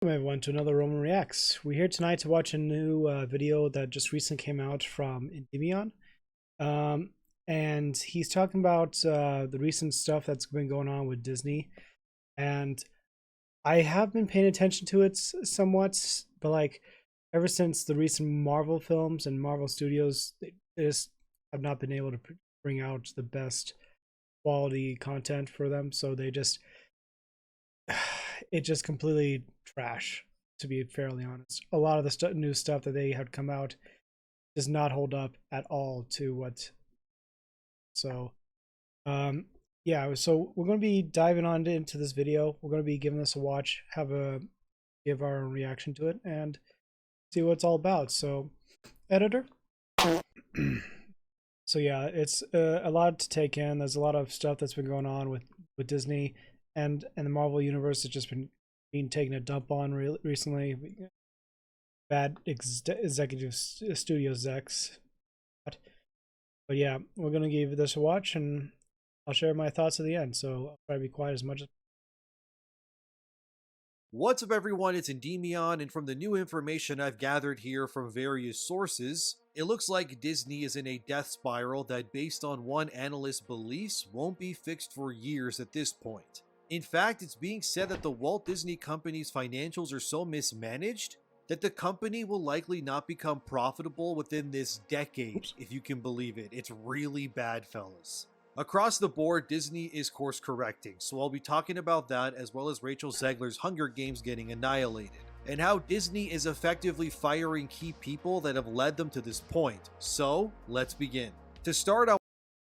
Welcome everyone to another Roman Reacts. We're here tonight to watch a new video that just recently came out from Endymion. Um, and he's talking about the recent stuff that's been going on with Disney. And I have been paying attention to it somewhat, but like ever since the recent Marvel films and Marvel Studios, they just have not been able to bring out the best quality content for them. So they just it just completely trash, to be fairly honest. A lot of the new stuff that they had come out does not hold up at all to what. So yeah, so we're going to be diving on into this video. We're going to be giving this a watch, give our own reaction to it, and see what it's all about. So editor. So yeah, it's a lot to take in. There's a lot of stuff that's been going on with Disney and the Marvel universe has just been being taken a dump on recently. Bad executive studio execs. But yeah, we're gonna give this a watch, and I'll share my thoughts at the end. So I'll try to be quiet as much as. What's up everyone, it's Endymion, and from the new information I've gathered here from various sources, it looks like Disney is in a death spiral that, based on one analyst's beliefs, won't be fixed for years at this point. In fact, it's being said that the Walt Disney Company's financials are so mismanaged that the company will likely not become profitable within this decade, if you can believe it. It's really bad, fellas. Across the board, Disney is course correcting, so I'll be talking about that as well as Rachel Zegler's Hunger Games getting annihilated, and how Disney is effectively firing key people that have led them to this point. So, let's begin. To start,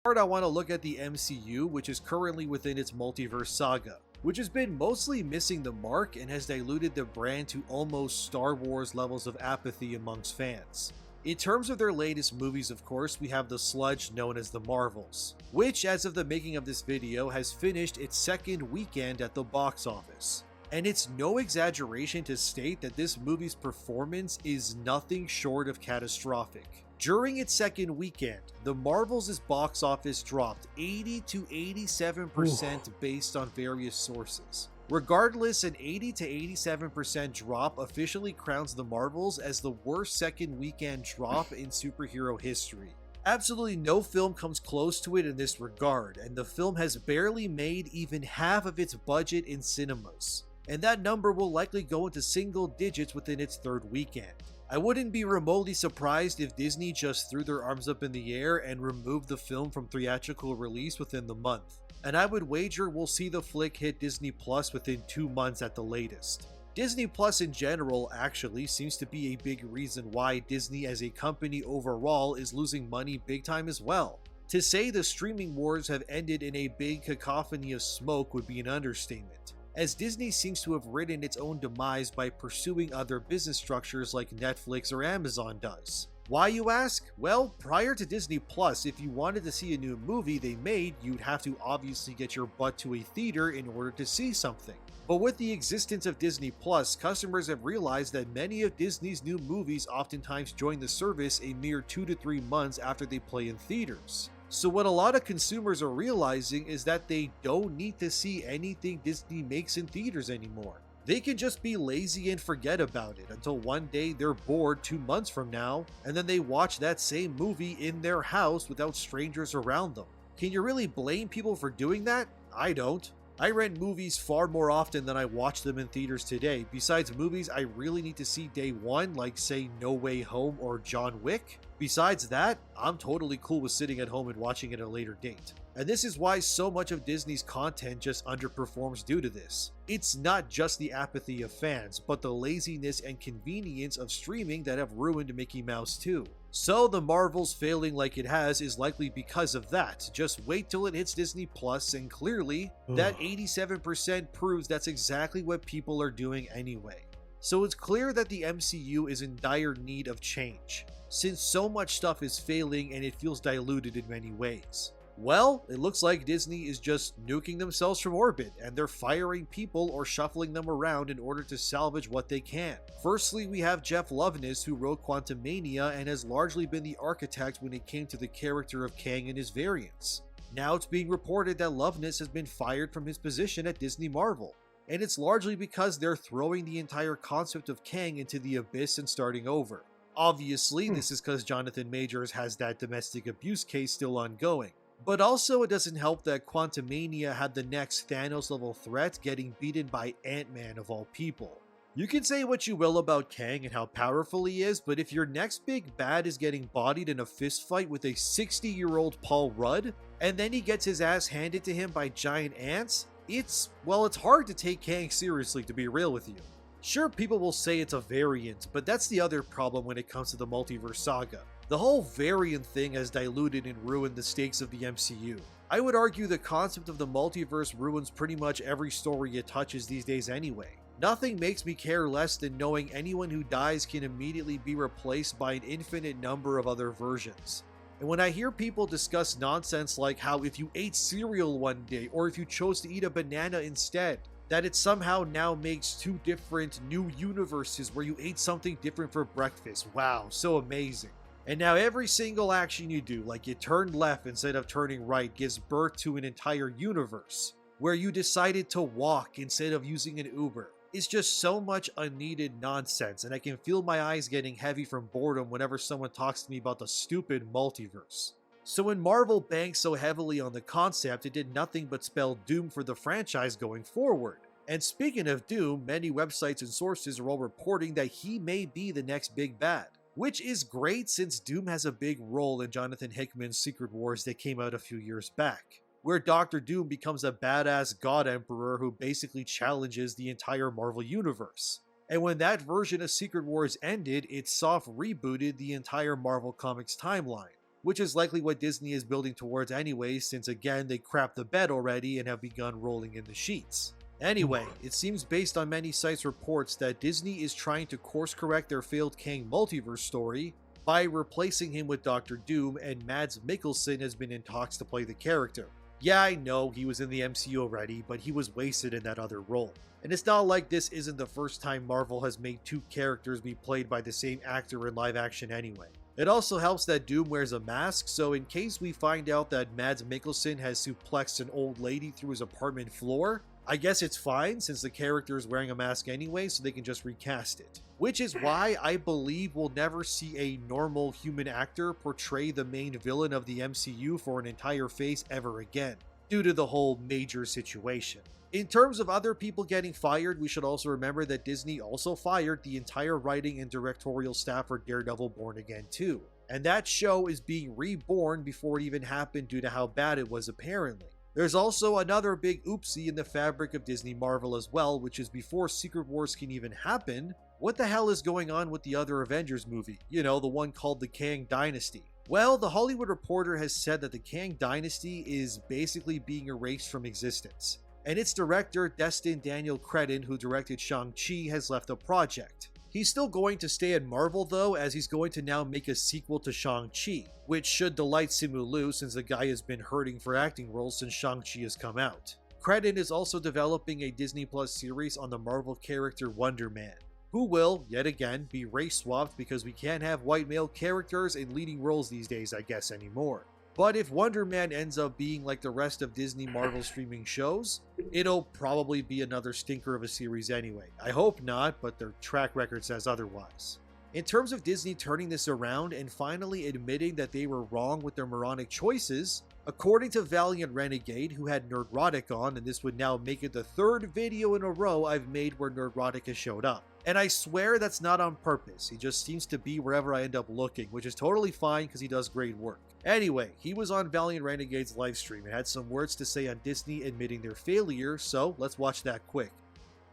I want to look at the MCU, which is currently within its multiverse saga, which has been mostly missing the mark and has diluted the brand to almost Star Wars levels of apathy amongst fans. In terms of their latest movies, of course, we have the sludge known as the Marvels, which, as of the making of this video, has finished its second weekend at the box office. And it's no exaggeration to state that this movie's performance is nothing short of catastrophic. During its second weekend, the Marvels' box office dropped 80 to 87% based on various sources. Regardless, an 80 to 87% drop officially crowns the Marvels as the worst second weekend drop in superhero history. Absolutely no film comes close to it in this regard, and the film has barely made even half of its budget in cinemas. And that number will likely go into single digits within its third weekend. I wouldn't be remotely surprised if Disney just threw their arms up in the air and removed the film from theatrical release within the month. And I would wager we'll see the flick hit Disney Plus within 2 months at the latest. Disney Plus in general actually seems to be a big reason why Disney as a company overall is losing money big time as well. To say the streaming wars have ended in a big cacophony of smoke would be an understatement, as Disney seems to have written its own demise by pursuing other business structures like Netflix or Amazon does. Why, you ask? Well, prior to Disney Plus, if you wanted to see a new movie they made, you'd have to obviously get your butt to a theater in order to see something. But with the existence of Disney Plus, customers have realized that many of Disney's new movies oftentimes join the service a mere 2 to 3 months after they play in theaters. So what a lot of consumers are realizing is that they don't need to see anything Disney makes in theaters anymore. They can just be lazy and forget about it until one day they're bored 2 months from now, and then they watch that same movie in their house without strangers around them. Can you really blame people for doing that? I don't. I rent movies far more often than I watch them in theaters today. Besides movies I really need to see day one, like say No Way Home or John Wick. Besides that, I'm totally cool with sitting at home and watching it at a later date. And this is why so much of Disney's content just underperforms due to this. It's not just the apathy of fans, but the laziness and convenience of streaming that have ruined Mickey Mouse too. So the Marvels failing like it has is likely because of that. Just wait till it hits Disney Plus, and clearly, that 87% proves that's exactly what people are doing anyway. So it's clear that the MCU is in dire need of change, since so much stuff is failing and it feels diluted in many ways. Well, it looks like Disney is just nuking themselves from orbit, and they're firing people or shuffling them around in order to salvage what they can. Firstly, we have Jeff Loveness, who wrote Quantumania and has largely been the architect when it came to the character of Kang and his variants. Now it's being reported that Loveness has been fired from his position at Disney Marvel. and it's largely because they're throwing the entire concept of Kang into the abyss and starting over. Obviously, this is because Jonathan Majors has that domestic abuse case still ongoing. But also, it doesn't help that Quantumania had the next Thanos-level threat getting beaten by Ant-Man of all people. You can say what you will about Kang and how powerful he is, but if your next big bad is getting bodied in a fistfight with a 60-year-old Paul Rudd, and then he gets his ass handed to him by giant ants, it's hard to take Kang seriously, to be real with you. Sure, people will say it's a variant, but that's the other problem when it comes to the multiverse saga. The whole variant thing has diluted and ruined the stakes of the MCU. I would argue the concept of the multiverse ruins pretty much every story it touches these days anyway. Nothing makes me care less than knowing anyone who dies can immediately be replaced by an infinite number of other versions. And when I hear people discuss nonsense like how if you ate cereal one day, or if you chose to eat a banana instead, that it somehow now makes two different new universes where you ate something different for breakfast. Wow, so amazing. And now every single action you do, like you turned left instead of turning right, gives birth to an entire universe, where you decided to walk instead of using an Uber. It's just so much unneeded nonsense, and I can feel my eyes getting heavy from boredom whenever someone talks to me about the stupid multiverse. So when Marvel banked so heavily on the concept, it did nothing but spell doom for the franchise going forward. And speaking of doom, many websites and sources are all reporting that he may be the next big bad. Which is great since Doom has a big role in Jonathan Hickman's Secret Wars that came out a few years back, where Doctor Doom becomes a badass god emperor who basically challenges the entire Marvel universe. And when that version of Secret Wars ended, it soft rebooted the entire Marvel Comics timeline, which is likely what Disney is building towards anyway, since again they crapped the bed already and have begun rolling in the sheets. Anyway, it seems based on many sites' reports that Disney is trying to course correct their failed Kang multiverse story by replacing him with Doctor Doom, and Mads Mikkelsen has been in talks to play the character. Yeah, I know he was in the MCU already, but he was wasted in that other role. And it's not like this isn't the first time Marvel has made two characters be played by the same actor in live action anyway. It also helps that Doom wears a mask, so in case we find out that Mads Mikkelsen has suplexed an old lady through his apartment floor, I guess it's fine since the character is wearing a mask anyway, so they can just recast it. Which is why I believe we'll never see a normal human actor portray the main villain of the MCU for an entire phase ever again, due to the whole major situation. In terms of other people getting fired, we should also remember that Disney also fired the entire writing and directorial staff for Daredevil Born Again 2. And that show is being reborn before it even happened due to how bad it was apparently. There's also another big oopsie in the fabric of Disney Marvel as well, which is before Secret Wars can even happen, what the hell is going on with the other Avengers movie? You know, the one called the Kang Dynasty. Well, The Hollywood Reporter has said that the Kang Dynasty is basically being erased from existence, and its director, Destin Daniel Cretton, who directed Shang-Chi, has left the project. He's still going to stay at Marvel though, as he's going to now make a sequel to Shang-Chi, which should delight Simu Liu since the guy has been hurting for acting roles since Shang-Chi has come out. Cretton is also developing a Disney Plus series on the Marvel character Wonder Man, who will, yet again, be race swapped because we can't have white male characters in leading roles these days, I guess, anymore. But if Wonder Man ends up being like the rest of Disney Marvel streaming shows, it'll probably be another stinker of a series anyway. I hope not, but their track record says otherwise. In terms of Disney turning this around and finally admitting that they were wrong with their moronic choices, according to Valiant Renegade, who had Nerdrotic on, and this would now make it the third video in a row I've made where Nerdrotic has showed up. And I swear that's not on purpose, he just seems to be wherever I end up looking, which is totally fine because he does great work. Anyway, he was on Valiant Renegade's livestream and had some words to say on Disney admitting their failure, so let's watch that quick.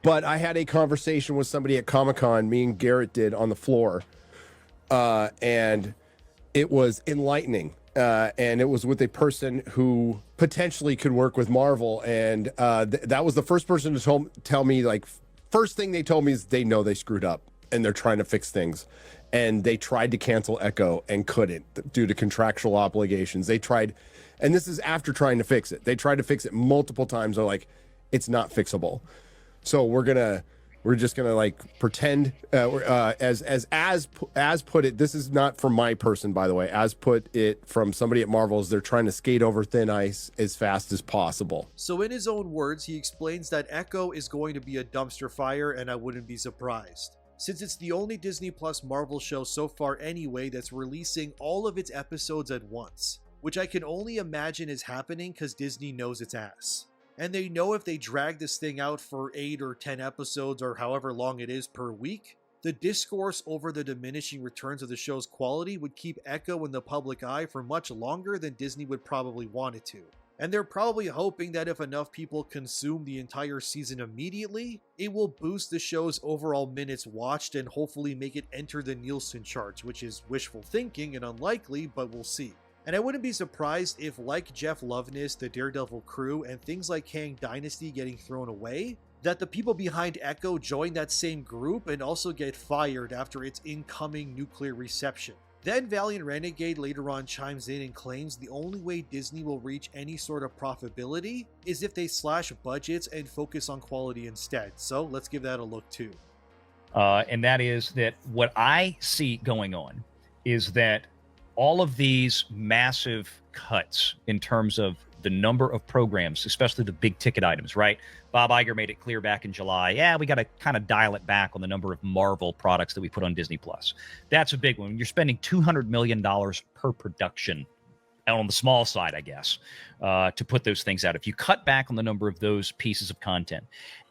But I had a conversation with somebody at Comic-Con, me and Garrett did on the floor, and it was enlightening. And it was with a person who potentially could work with Marvel, and that was the first person to tell me, like, first thing they told me is they know they screwed up and they're trying to fix things. And they tried to cancel Echo and couldn't due to contractual obligations. They tried, and this is after trying to fix it. They tried to fix it multiple times. They're like, it's not fixable. So we're going to We're just gonna like pretend as put it. This is not from my person, by the way. As put it from somebody at Marvel's, they're trying to skate over thin ice as fast as possible. So in his own words, he explains that Echo is going to be a dumpster fire, and I wouldn't be surprised, since it's the only Disney Plus Marvel show so far anyway that's releasing all of its episodes at once, which I can only imagine is happening because Disney knows its ass. And they know if they drag this thing out for 8 or 10 episodes or however long it is per week, the discourse over the diminishing returns of the show's quality would keep Echo in the public eye for much longer than Disney would probably want it to. And they're probably hoping that if enough people consume the entire season immediately, it will boost the show's overall minutes watched and hopefully make it enter the Nielsen charts, which is wishful thinking and unlikely, but we'll see. And I wouldn't be surprised if, like Jeff Loveness, the Daredevil crew, and things like Kang Dynasty getting thrown away, that the people behind Echo join that same group and also get fired after its incoming nuclear reception. Then Valiant Renegade later on chimes in and claims the only way Disney will reach any sort of profitability is if they slash budgets and focus on quality instead. So let's give that a look too. And that is that what I see going on is that all of these massive cuts in terms of the number of programs, especially the big ticket items, right? Bob Iger made it clear back in July, yeah, we got to kind of dial it back on the number of Marvel products that we put on Disney Plus. That's a big one. You're spending $200 million per production, on the small side, I guess, to put those things out. If you cut back on the number of those pieces of content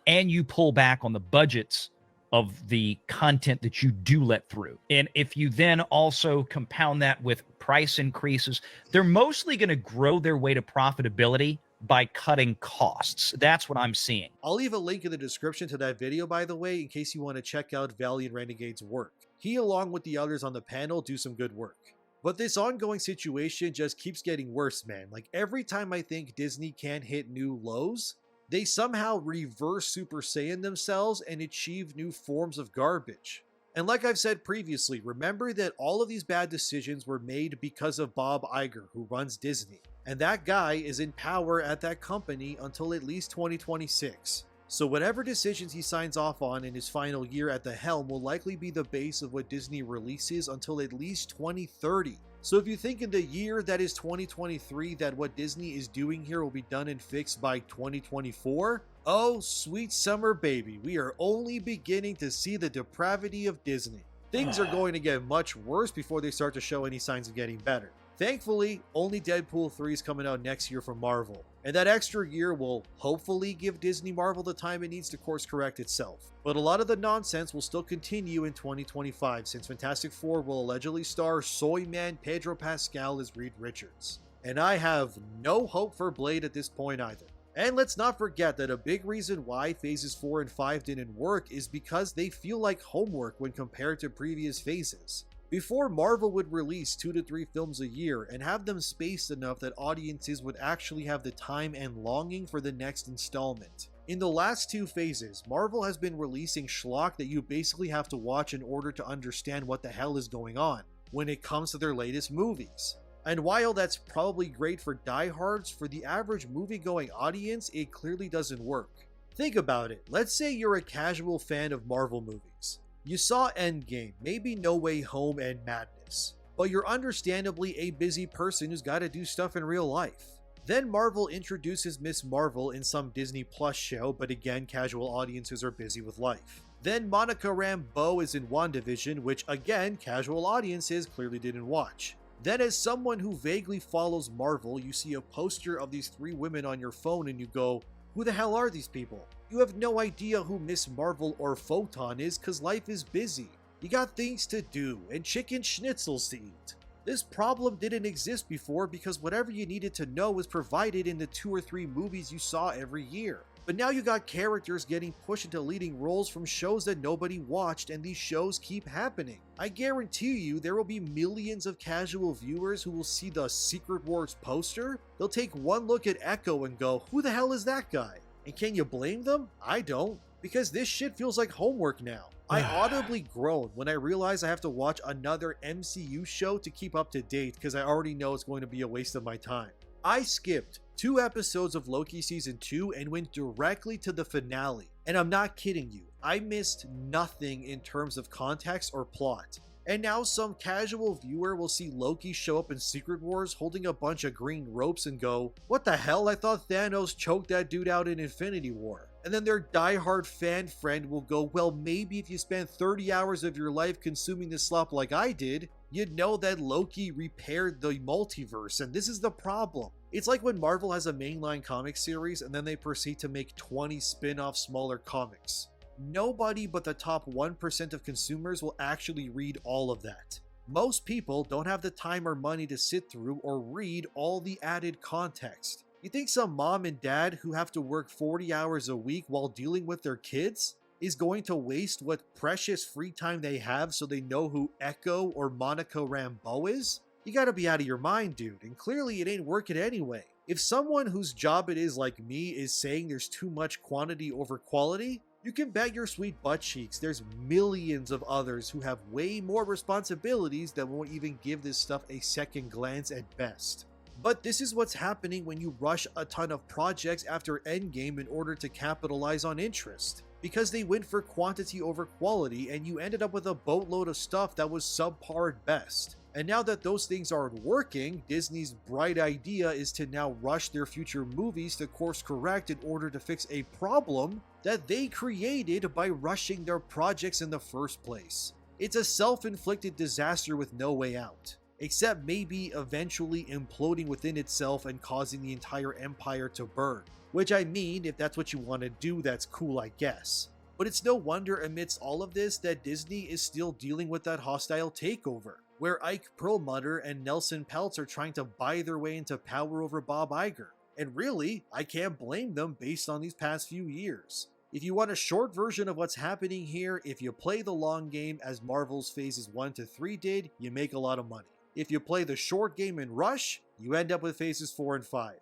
and you pull back on the budgets of the content that you do let through, and if you then also compound that with price increases, they're mostly going to grow their way to profitability by cutting costs. That's what I'm seeing. I'll leave a link in the description to that video, by the way, in case you want to check out Valiant Renegade's work. He, along with the others on the panel, do some good work. But this ongoing situation just keeps getting worse, man. Like, every time I think Disney can't hit new lows, they somehow reverse Super Saiyan themselves and achieve new forms of garbage. And like I've said previously, remember that all of these bad decisions were made because of Bob Iger, who runs Disney. And that guy is in power at that company until at least 2026. So whatever decisions he signs off on in his final year at the helm will likely be the base of what Disney releases until at least 2030. So if you think in the year that is 2023 that what Disney is doing here will be done and fixed by 2024, oh sweet summer baby, we are only beginning to see the depravity of Disney. Things are going to get much worse before they start to show any signs of getting better. Thankfully, only Deadpool 3 is coming out next year from Marvel, and that extra year will hopefully give Disney Marvel the time it needs to course correct itself. But a lot of the nonsense will still continue in 2025, since Fantastic Four will allegedly star Soy Man Pedro Pascal as Reed Richards. And I have no hope for Blade at this point either. And let's not forget that a big reason why phases 4 and 5 didn't work is because they feel like homework when compared to previous phases. Before, Marvel would release 2 to 3 films a year and have them spaced enough that audiences would actually have the time and longing for the next installment. In the last 2 phases, Marvel has been releasing schlock that you basically have to watch in order to understand what the hell is going on when it comes to their latest movies. And while that's probably great for diehards, for the average movie-going audience, it clearly doesn't work. Think about it. Let's say you're a casual fan of Marvel movies. You saw Endgame, maybe No Way Home and Madness, but you're understandably a busy person who's got to do stuff in real life. Then Marvel introduces Miss Marvel in some Disney Plus show, but again, casual audiences are busy with life. Then Monica Rambeau is in WandaVision, which again, casual audiences clearly didn't watch. Then as someone who vaguely follows Marvel, you see a poster of these 3 women on your phone and you go, who the hell are these people? You have no idea who Miss Marvel or Photon is because life is busy. You got things to do and chicken schnitzels to eat. This problem didn't exist before because whatever you needed to know was provided in the 2 or 3 movies you saw every year. But now you got characters getting pushed into leading roles from shows that nobody watched, and these shows keep happening. I guarantee you there will be millions of casual viewers who will see the Secret Wars poster. They'll take one look at Echo and go, who the hell is that guy? And can you blame them? I don't, because this shit feels like homework now. I audibly groan when I realize I have to watch another MCU show to keep up to date because I already know it's going to be a waste of my time. I skipped 2 episodes of Loki Season 2 and went directly to the finale. And I'm not kidding you, I missed nothing in terms of context or plot. And now some casual viewer will see Loki show up in Secret Wars holding a bunch of green ropes and go, "What the hell? I thought Thanos choked that dude out in Infinity War." And then their diehard fan friend will go, "Well, maybe if you spent 30 hours of your life consuming this slop like I did, you'd know that Loki repaired the multiverse." And this is the problem. It's like when Marvel has a mainline comic series and then they proceed to make 20 spin-off smaller comics. Nobody but the top 1% of consumers will actually read all of that. Most people don't have the time or money to sit through or read all the added context. You think some mom and dad who have to work 40 hours a week while dealing with their kids is going to waste what precious free time they have so they know who Echo or Monica Rambeau is? You gotta be out of your mind, dude, and clearly it ain't working anyway. If someone whose job it is like me is saying there's too much quantity over quality, you can bet your sweet butt cheeks there's millions of others who have way more responsibilities that won't even give this stuff a second glance at best. But this is what's happening when you rush a ton of projects after Endgame in order to capitalize on interest. Because they went for quantity over quality and you ended up with a boatload of stuff that was subpar at best. And now that those things aren't working, Disney's bright idea is to now rush their future movies to course correct in order to fix a problem that they created by rushing their projects in the first place. It's a self-inflicted disaster with no way out, except maybe eventually imploding within itself and causing the entire empire to burn. Which, I mean, if that's what you want to do, that's cool, I guess. But it's no wonder amidst all of this that Disney is still dealing with that hostile takeover, where Ike Perlmutter and Nelson Peltz are trying to buy their way into power over Bob Iger. And really, I can't blame them based on these past few years. If you want a short version of what's happening here, if you play the long game as Marvel's Phases 1 to 3 did, you make a lot of money. If you play the short game and rush, you end up with Phases 4 and 5.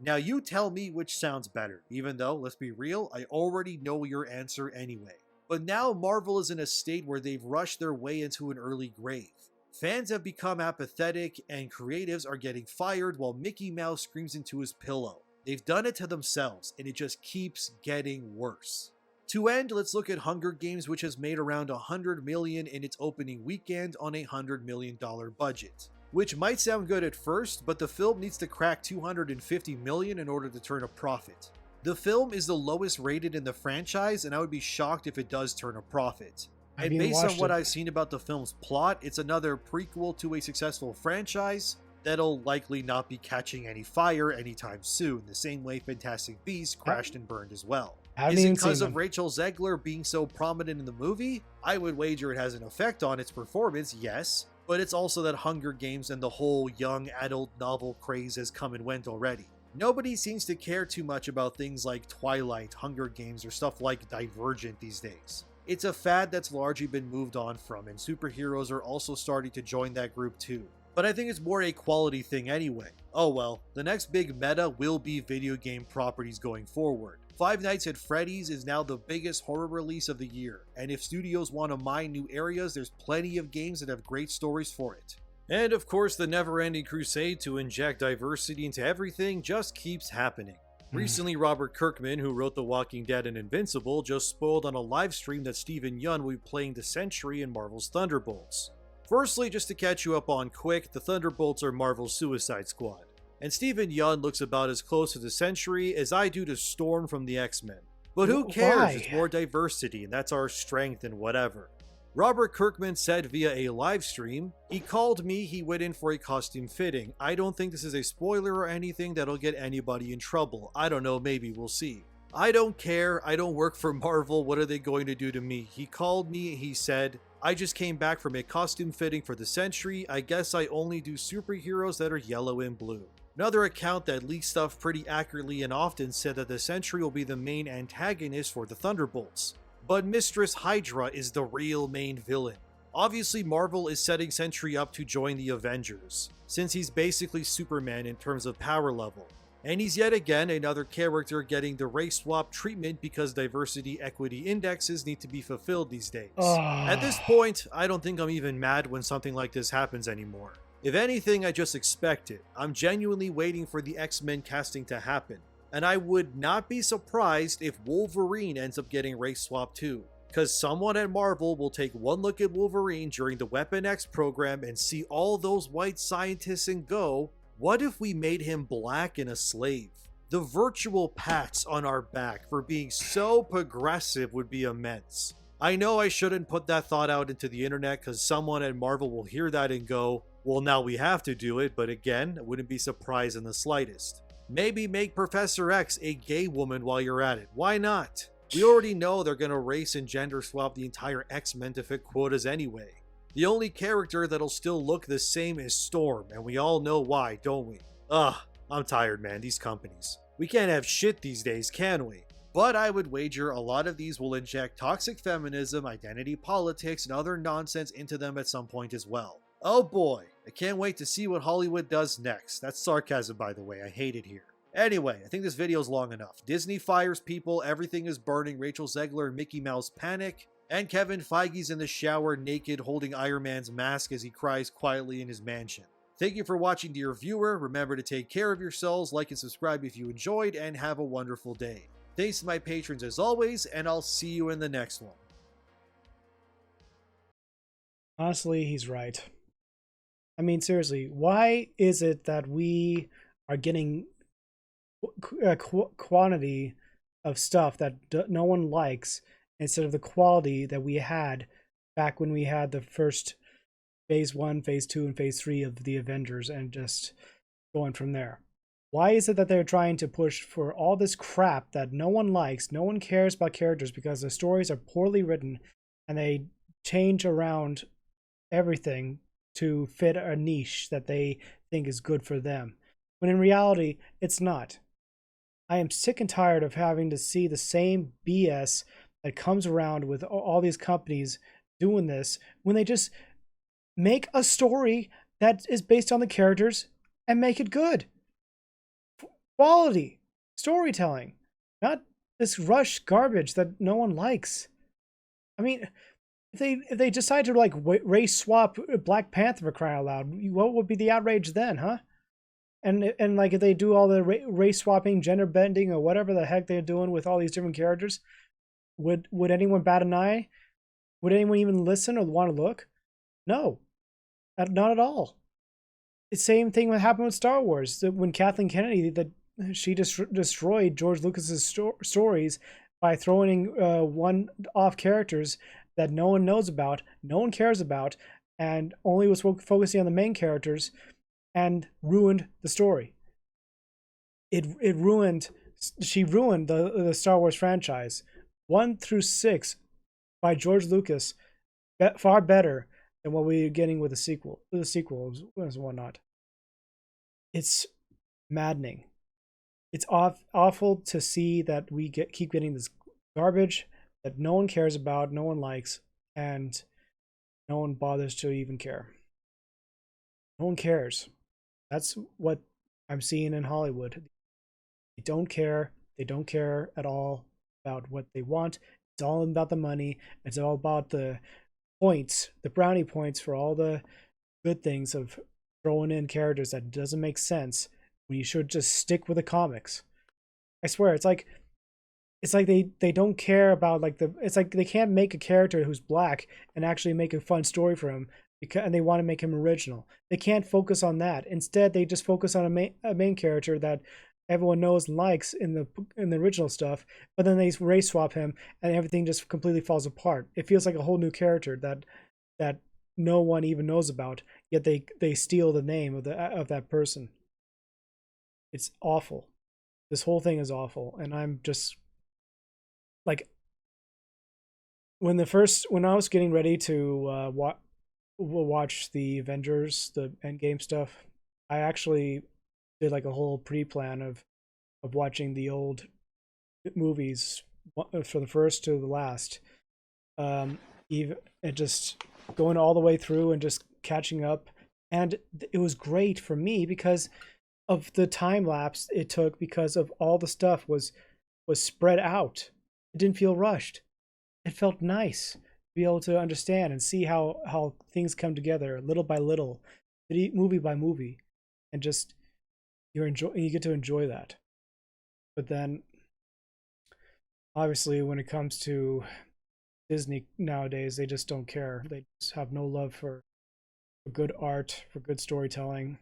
Now you tell me which sounds better, even though, let's be real, I already know your answer anyway. But now Marvel is in a state where they've rushed their way into an early grave. Fans have become apathetic and creatives are getting fired while Mickey Mouse screams into his pillow. They've done it to themselves and it just keeps getting worse. To end, let's look at Hunger Games, which has made around $100 million in its opening weekend on a $100 million budget. Which might sound good at first, but the film needs to crack $250 million in order to turn a profit. The film is the lowest rated in the franchise, and I would be shocked if it does turn a profit. And based on what I've seen about the film's plot, it's another prequel to a successful franchise that'll likely not be catching any fire anytime soon, the same way Fantastic Beasts crashed and burned as well. Is it because of Rachel Zegler being so prominent in the movie? I would wager it has an effect on its performance, yes. But it's also that Hunger Games and the whole young adult novel craze has come and went already. Nobody seems to care too much about things like Twilight, Hunger Games, or stuff like Divergent these days. It's a fad that's largely been moved on from, and superheroes are also starting to join that group too. But I think it's more a quality thing anyway. Oh well, the next big meta will be video game properties going forward. Five Nights at Freddy's is now the biggest horror release of the year, and if studios want to mine new areas, there's plenty of games that have great stories for it. And of course, the never-ending crusade to inject diversity into everything just keeps happening. Recently, Robert Kirkman, who wrote The Walking Dead and Invincible, just spoiled on a live stream that Steven Yeun will be playing the Sentry in Marvel's Thunderbolts. Firstly, just to catch you up on quick, the Thunderbolts are Marvel's Suicide Squad. And Steven Yeun looks about as close to the Sentry as I do to Storm from the X-Men. But who cares? Why? It's more diversity, and that's our strength and whatever. Robert Kirkman said via a live stream, "He called me, he went in for a costume fitting. I don't think this is a spoiler or anything that'll get anybody in trouble. I don't know, maybe we'll see. I don't care, I don't work for Marvel, what are they going to do to me? He called me, he said, I just came back from a costume fitting for the Sentry, I guess I only do superheroes that are yellow and blue." Another account that leaks stuff pretty accurately and often said that the Sentry will be the main antagonist for the Thunderbolts. But Mistress Hydra is the real main villain. Obviously, Marvel is setting Sentry up to join the Avengers, since he's basically Superman in terms of power level. And he's yet again another character getting the race swap treatment because diversity equity indexes need to be fulfilled these days. At this point, I don't think I'm even mad when something like this happens anymore. If anything, I just expect it. I'm genuinely waiting for the X-Men casting to happen. And I would not be surprised if Wolverine ends up getting race swapped too. Because someone at Marvel will take one look at Wolverine during the Weapon X program and see all those white scientists and go, what if we made him black and a slave? The virtual pats on our back for being so progressive would be immense. I know I shouldn't put that thought out into the internet because someone at Marvel will hear that and go, well, now we have to do it, but again, I wouldn't be surprised in the slightest. Maybe make Professor X a gay woman while you're at it. Why not? We already know they're gonna race and gender swap the entire X-Men to fit quotas anyway. The only character that'll still look the same is Storm, and we all know why, don't we? Ugh, I'm tired, man, these companies. We can't have shit these days, can we? But I would wager a lot of these will inject toxic feminism, identity politics, and other nonsense into them at some point as well. Oh boy, I can't wait to see what Hollywood does next. That's sarcasm, by the way, I hate it here. Anyway, I think this video is long enough. Disney fires people, everything is burning, Rachel Zegler and Mickey Mouse panic, and Kevin Feige's in the shower naked holding Iron Man's mask as he cries quietly in his mansion. Thank you for watching, dear viewer. Remember to take care of yourselves, like and subscribe if you enjoyed, and have a wonderful day. Thanks to my patrons as always, and I'll see you in the next one. Honestly, he's right. I mean, seriously, why is it that we are getting quantity of stuff that no one likes instead of the quality that we had back when we had the first phase 1, phase 2, and phase 3 of the Avengers and just going from there? Why is it that they're trying to push for all this crap that no one likes, no one cares about characters because the stories are poorly written and they change around everything to fit a niche that they think is good for them, when in reality, it's not. I am sick and tired of having to see the same BS that comes around with all these companies doing this when they just make a story that is based on the characters and make it good. Quality storytelling, not this rush garbage that no one likes. I mean, if they decide to like race swap Black Panther for crying out loud, what would be the outrage then, huh? And like if they do all the race swapping, gender bending, or whatever the heck they're doing with all these different characters, would anyone bat an eye? Would anyone even listen or want to look? No, not at all. The same thing that happened with Star Wars when Kathleen Kennedy she destroyed George Lucas's stories by throwing one-off characters that no one knows about, no one cares about, and only was focusing on the main characters, and ruined the story. She ruined the Star Wars franchise. 1 through 6 by George Lucas, far better than what we're getting with the sequels and whatnot. It's maddening. It's awful to see that we keep getting this garbage that no one cares about, no one likes, and no one bothers to even care. No one cares. That's what I'm seeing in Hollywood. They don't care. They don't care at all about what they want. It's all about the money. It's all about the points, the brownie points for all the good things of throwing in characters that doesn't make sense when you should just stick with the comics. I swear, it's like they don't care about it's like they can't make a character who's black and actually make a fun story for him and they want to make him original. They can't focus on that. Instead, they just focus on a main character that everyone knows and likes in the original stuff, but then they race swap him and everything just completely falls apart. It feels like a whole new character that no one even knows about, yet they steal the name of that person. It's awful. This whole thing is awful, and I'm just like, when I was getting ready to watch the Avengers, the Endgame stuff, I actually did like a whole pre-plan of watching the old movies from the first to the last, even and just going all the way through and just catching up. And it was great for me because of the time lapse it took, because of all the stuff was spread out. It didn't feel rushed. It felt nice to be able to understand and see how things come together little by little, movie by movie, and just you get to enjoy that. But then obviously when it comes to Disney nowadays. They just don't care. They just have no love for good art, for good storytelling.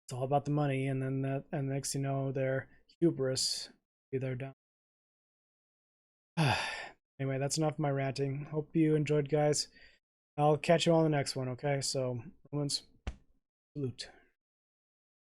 It's all about the money, and then next you know, their hubris be their down. Anyway, that's enough of my ranting. Hope you enjoyed, guys. I'll catch you on the next one. Okay, so Romans, salute.